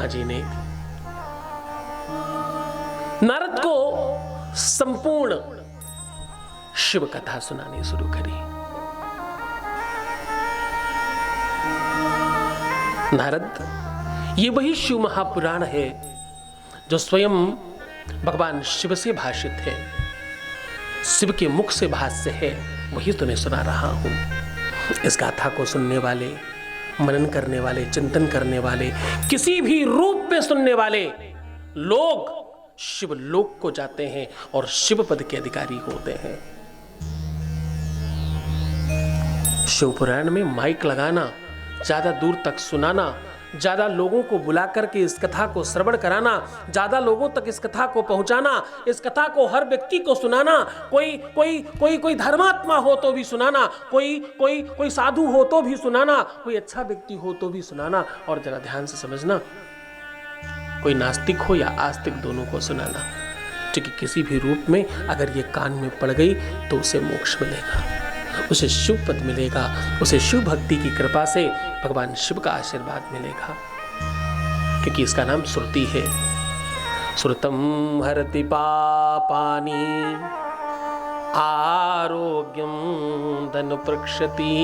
ब्रह्मा जी ने नारद को संपूर्ण शिव कथा सुनानी शुरू करी। नारद, ये वही शिव महापुराण है जो स्वयं भगवान शिव से भाषित है, शिव के मुख से भाष्य है, वही तुम्हें सुना रहा हूं। इस गाथा को सुनने वाले, मनन करने वाले, चिंतन करने वाले, किसी भी रूप में सुनने वाले लोग शिव लोक को जाते हैं और शिव पद के अधिकारी होते हैं। शिव पुराण में माइक लगाना, ज्यादा दूर तक सुनाना, ज्यादा लोगों को बुला करके इस कथा को श्रवण कराना, ज्यादा लोगों तक इस कथा को पहुंचाना, इस कथा को हर व्यक्ति को सुनाना, कोई धर्मात्मा हो तो भी सुनाना, कोई साधु हो तो भी सुनाना, कोई अच्छा व्यक्ति हो तो भी सुनाना, और जरा ध्यान से समझना, कोई नास्तिक हो या आस्तिक दोनों को सुनाना, क्योंकि किसी भी रूप में अगर ये कान में पड़ गई तो उसे मोक्ष मिलेगा, उसे शिव पद मिलेगा, उसे शिव भक्ति की कृपा से भगवान शिव का आशीर्वाद मिलेगा, क्योंकि इसका नाम श्रुति है। श्रुतम हरति पापानि आरोग्यम धन प्रक्षति।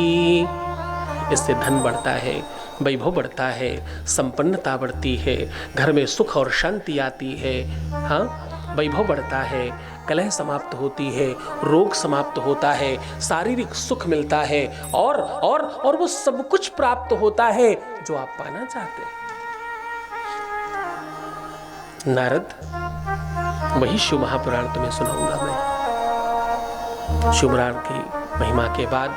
इससे धन बढ़ता है, वैभव बढ़ता है, संपन्नता बढ़ती है, घर में सुख और शांति आती है। हाँ, वैभव बढ़ता है, कलह समाप्त होती है, रोग समाप्त होता है, शारीरिक सुख मिलता है, और वो सब कुछ प्राप्त होता है जो आप पाना चाहते हैं। नारद, वही शिव महापुराण तुम्हें सुनाऊंगा मैं। शिव पुराण की महिमा के बाद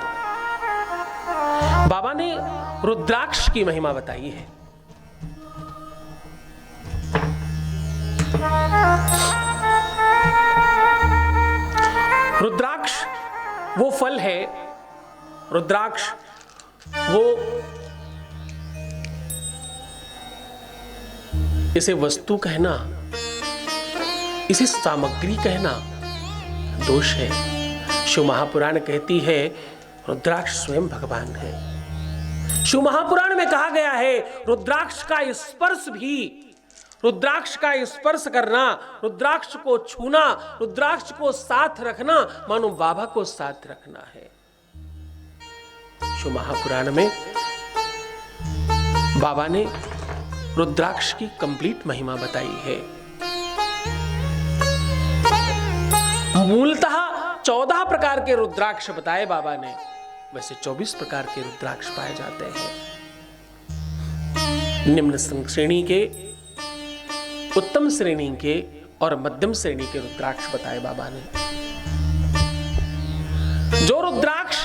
बाबा ने रुद्राक्ष की महिमा बताई है। रुद्राक्ष वो फल है, रुद्राक्ष वो, इसे वस्तु कहना, इसे सामग्री कहना दोष है। शिव महापुराण कहती है रुद्राक्ष स्वयं भगवान है। शिव महापुराण में कहा गया है रुद्राक्ष का स्पर्श भी, रुद्राक्ष का स्पर्श करना, रुद्राक्ष को छूना, रुद्राक्ष को साथ रखना मानो बाबा को साथ रखना है। शिव महापुराण में बाबा ने रुद्राक्ष की कंप्लीट महिमा बताई है। मूलतः 14 प्रकार के रुद्राक्ष बताए बाबा ने, वैसे 24 प्रकार के रुद्राक्ष पाए जाते हैं। निम्न श्रेणी के, उत्तम श्रेणी के और मध्यम श्रेणी के रुद्राक्ष बताए बाबा ने। जो रुद्राक्ष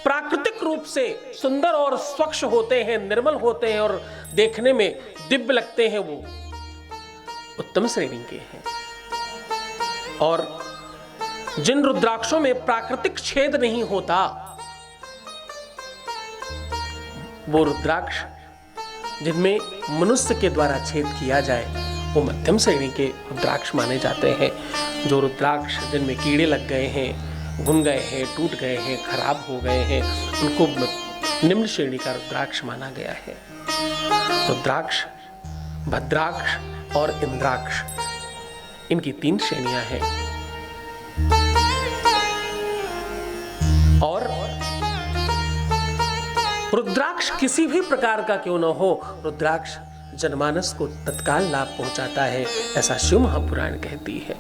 प्राकृतिक रूप से सुंदर और स्वच्छ होते हैं, निर्मल होते हैं और देखने में दिव्य लगते हैं, वो उत्तम श्रेणी के हैं। और जिन रुद्राक्षों में प्राकृतिक छेद नहीं होता, वो रुद्राक्ष जिनमें मनुष्य के द्वारा छेद किया जाए, वो मध्यम श्रेणी के रुद्राक्ष माने जाते हैं। जो रुद्राक्ष जिनमें कीड़े लग गए हैं, घुन गए हैं, टूट गए हैं, खराब हो गए हैं, उनको निम्न श्रेणी का रुद्राक्ष माना गया है। रुद्राक्ष, भद्राक्ष और इंद्राक्ष, इनकी 3 श्रेणियां हैं। और रुद्राक्ष किसी भी प्रकार का क्यों न हो, रुद्राक्ष जनमानस को तत्काल लाभ पहुंचाता है, ऐसा शिव महापुराण कहती है।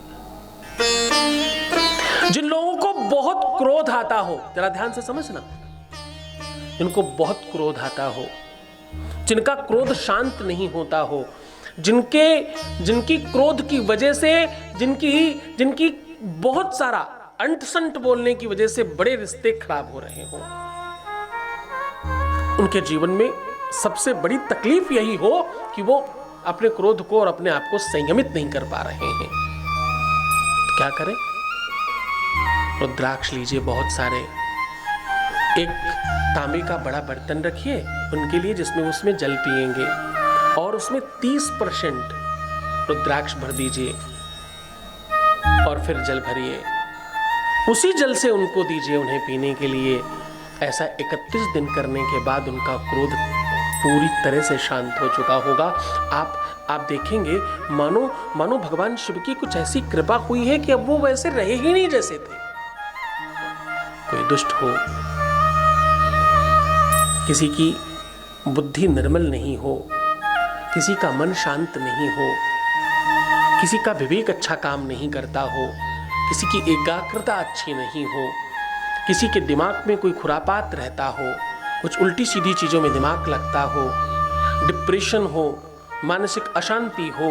जिन लोगों को बहुत क्रोध आता हो, जरा ध्यान से समझना, जिनको बहुत क्रोध आता हो, जिनका क्रोध शांत नहीं होता हो, जिनकी क्रोध की वजह से, जिनकी बहुत सारा अंट संट बोलने की वजह से बड़े रिश्ते खराब हो रहे हो, उनके जीवन में सबसे बड़ी तकलीफ यही हो कि वो अपने क्रोध को और अपने आप को संयमित नहीं कर पा रहे हैं। तो क्या करें? रुद्राक्ष लीजिए बहुत सारे, एक तांबे का बड़ा बर्तन रखिए उनके लिए, जिसमें उसमें जल पिएंगे, और उसमें 30% रुद्राक्ष भर दीजिए और फिर जल भरिए, उसी जल से उनको दीजिए उन्हें पीने के लिए। ऐसा 31 दिन करने के बाद उनका क्रोध पूरी तरह से शांत हो चुका होगा। आप देखेंगे मानो भगवान शिव की कुछ ऐसी कृपा हुई है कि अब वो वैसे रहे ही नहीं जैसे थे। कोई दुष्ट हो, किसी की बुद्धि निर्मल नहीं हो, किसी का मन शांत नहीं हो, किसी का विवेक अच्छा काम नहीं करता हो, किसी की एकाग्रता अच्छी नहीं हो, किसी के दिमाग में कोई खुरापात रहता हो, कुछ उल्टी सीधी चीजों में दिमाग लगता हो, डिप्रेशन हो, मानसिक अशांति हो,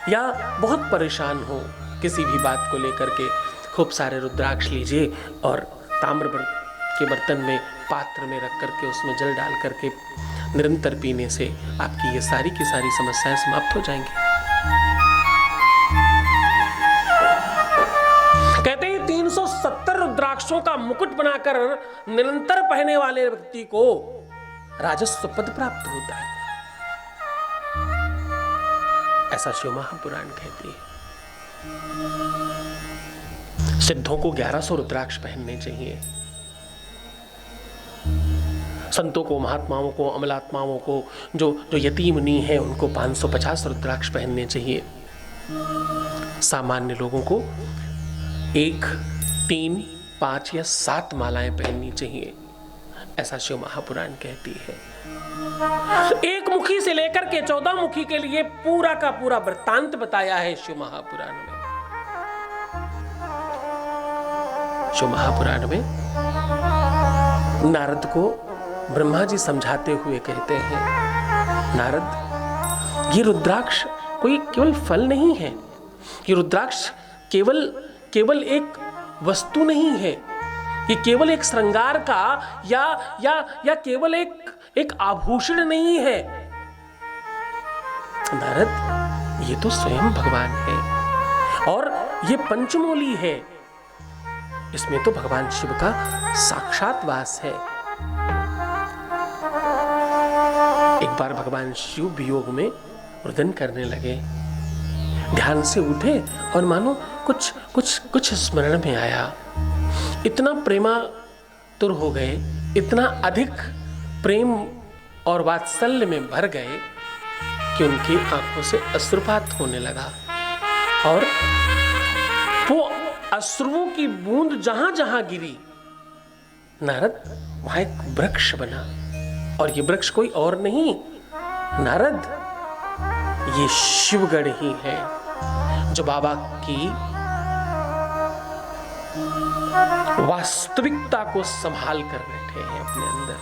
या बहुत परेशान हो किसी भी बात को लेकर के, खूब सारे रुद्राक्ष लीजिए और ताम्र के बर्तन में पात्र में रख करके उसमें जल डाल करके निरंतर पीने से आपकी ये सारी की सारी समस्याएं समाप्त हो जाएंगी। कहते हैं 370 रुद्राक्षों का मुकुट बनाकर निरंतर पहनने वाले व्यक्ति को राजस्व पद प्राप्त होता है, ऐसा शिव महापुराण कहती है। सिद्धों को 1100 रुद्राक्ष पहनने चाहिए, संतों को, महात्माओं को, अमलात्माओं को, जो यतीम नहीं है उनको 550 रुद्राक्ष पहनने चाहिए। सामान्य लोगों को 1, 3, 5 या 7 मालाएं पहननी चाहिए, ऐसा शिव महापुराण कहती है। एक मुखी से लेकर के 14 मुखी के लिए पूरा का पूरा वृत्तांत बताया है शिव महापुराण में। शिव महापुराण में नारद को ब्रह्मा जी समझाते हुए कहते हैं, नारद, ये रुद्राक्ष कोई केवल फल नहीं है, ये रुद्राक्ष केवल एक वस्तु नहीं है, ये केवल एक श्रृंगार का या केवल एक आभूषण नहीं है। नारद, ये तो स्वयं भगवान है और ये पंचमूली है, इसमें तो भगवान शिव का साक्षात वास है। एक बार भगवान शिव वियोग में रुदन करने लगे, ध्यान से उठे और मानो कुछ स्मरण में आया, इतना प्रेमातुर हो गए, इतना अधिक प्रेम और वात्सल्य में भर गए कि उनकी आंखों से अश्रुपात होने लगा और वो अश्रुओं की बूंद जहां जहां गिरी, नारद, वहां एक वृक्ष बना। और ये वृक्ष कोई और नहीं नारद, ये शिवगढ़ ही है, जो बाबा की वास्तविकता को संभाल कर बैठे हैं अपने अंदर।